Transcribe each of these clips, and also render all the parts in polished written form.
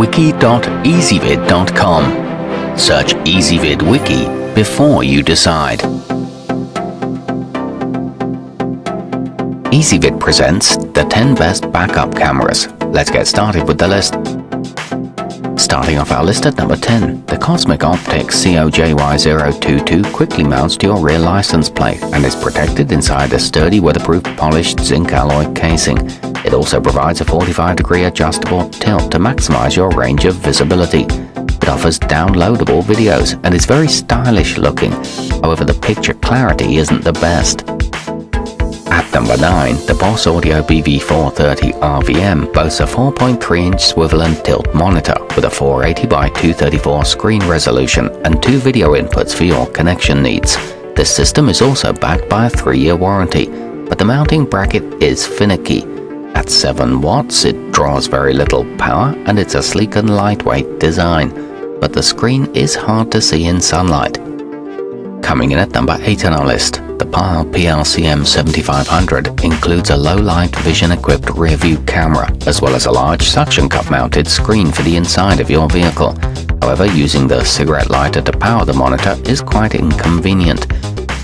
wiki.ezvid.com. Search Ezvid Wiki before you decide. Ezvid presents the 10 best backup cameras. Let's get started with the list. Starting off our list at number 10, the Cosmic Optics COJY022 quickly mounts to your rear license plate and is protected inside a sturdy weatherproof polished zinc alloy casing. It also provides a 45-degree adjustable tilt to maximize your range of visibility. It offers downloadable videos and is very stylish looking, however the picture clarity isn't the best. At number 9, the Boss Audio BV430 RVM boasts a 4.3-inch swivel and tilt monitor with a 480 by 234 screen resolution and 2 video inputs for your connection needs. This system is also backed by a 3-year warranty, but the mounting bracket is finicky. At 7 watts, it draws very little power and it's a sleek and lightweight design, but the screen is hard to see in sunlight. Coming in at number 8 on our list, the Pyle PLCM 7500 includes a low-light vision-equipped rear-view camera, as well as a large suction cup-mounted screen for the inside of your vehicle. However, using the cigarette lighter to power the monitor is quite inconvenient.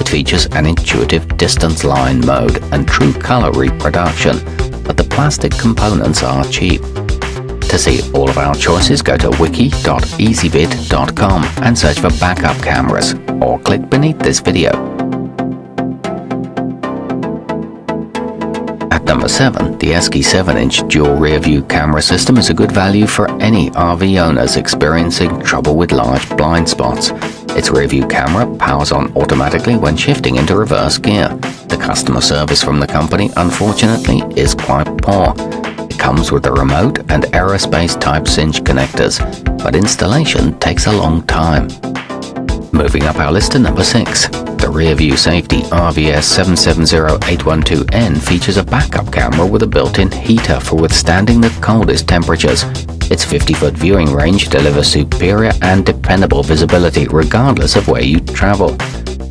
It features an intuitive distance line mode and true color reproduction, but the plastic components are cheap. To see all of our choices, go to wiki.ezvid.com and search for backup cameras, or click beneath this video. At number 7, the Esky 7-inch dual rear-view camera system is a good value for any RV owners experiencing trouble with large blind spots. Its rear-view camera powers on automatically when shifting into reverse gear. The customer service from the company, unfortunately, is quite poor. It comes with a remote and aerospace type cinch connectors, but installation takes a long time. Moving up our list to number 6, the Rearview Safety RVS 770812N features a backup camera with a built-in heater for withstanding the coldest temperatures. Its 50-foot viewing range delivers superior and dependable visibility regardless of where you travel.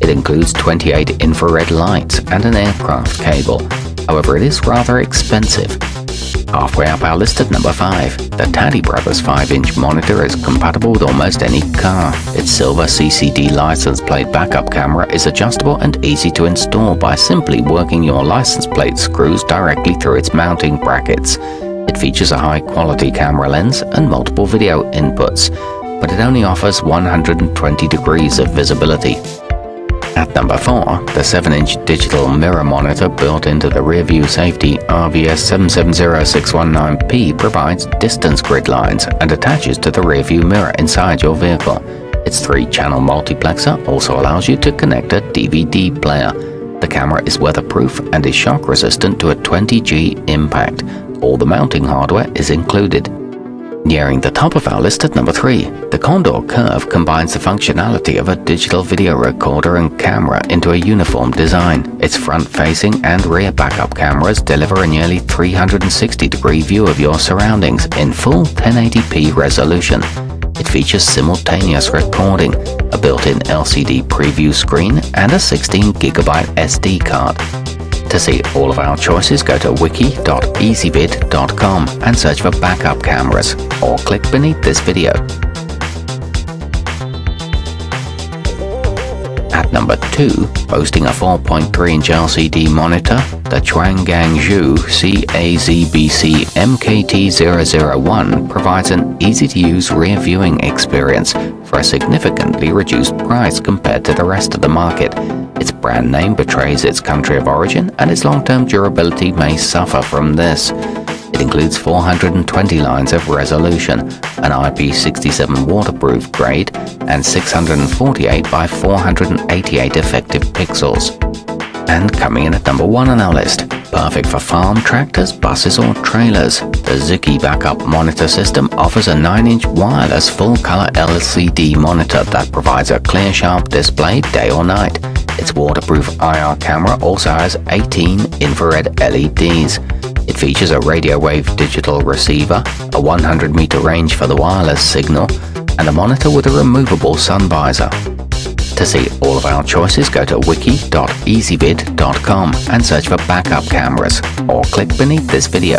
It includes 28 infrared lights and an aircraft cable. However, it is rather expensive. Halfway up our list at number 5, the Taddy Brothers 5-inch monitor is compatible with almost any car. Its silver CCD license plate backup camera is adjustable and easy to install by simply working your license plate screws directly through its mounting brackets. It features a high-quality camera lens and multiple video inputs, but it only offers 120 degrees of visibility. At number 4, the 7-inch digital mirror monitor built into the Rearview Safety RVS 770619P provides distance grid lines and attaches to the rearview mirror inside your vehicle. Its 3-channel multiplexer also allows you to connect a DVD player. The camera is weatherproof and is shock resistant to a 20G impact. All the mounting hardware is included. Nearing the top of our list at number 3, the Condor Curve combines the functionality of a digital video recorder and camera into a uniform design. Its front-facing and rear backup cameras deliver a nearly 360-degree view of your surroundings in full 1080p resolution. It features simultaneous recording, a built-in LCD preview screen, and a 16GB SD card. To see all of our choices, go to wiki.ezvid.com and search for backup cameras, or click beneath this video. At number 2, boasting a 4.3-inch LCD monitor, the Chuangang-Zhu CAZBC MKT001 provides an easy-to-use rear viewing experience for a significantly reduced price compared to the rest of the market. Its brand name betrays its country of origin, and its long-term durability may suffer from this. It includes 420 lines of resolution, an IP67 waterproof grade, and 648 by 488 effective pixels. And coming in at number 1 on our list, perfect for farm tractors, buses or trailers, the Ziki Backup Monitor System offers a 9-inch wireless full-color LCD monitor that provides a clear, sharp display day or night. Its waterproof IR camera also has 18 infrared LEDs. It features a radio wave digital receiver, a 100-meter range for the wireless signal, and a monitor with a removable sun visor. To see all of our choices, go to wiki.ezvid.com and search for backup cameras, or click beneath this video.